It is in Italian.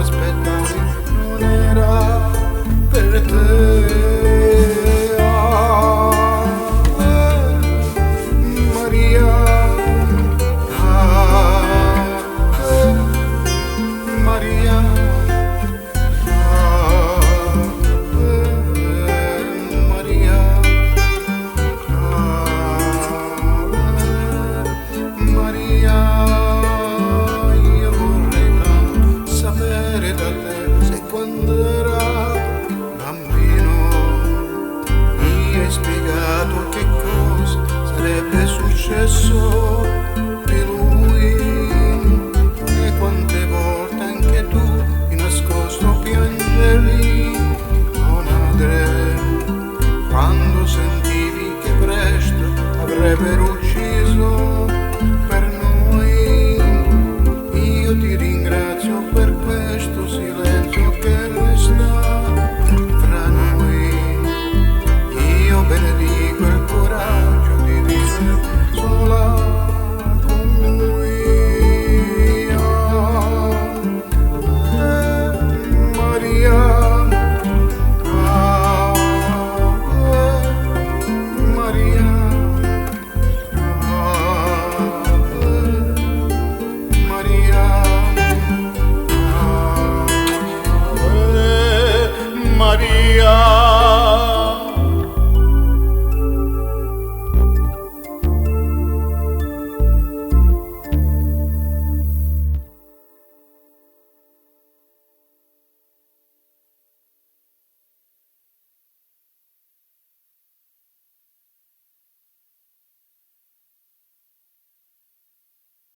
aspettavi non era per te. Maria, Maria, Maria, Maria, io vorrei tanto sapere da te se quando era bambino mi hai spiegato che cosa sarebbe successo di lui e quante volte anche tu di nascosto piangevi, oh madre, quando sentivi che presto avrebbero ucciso per noi. Io ti ringrazio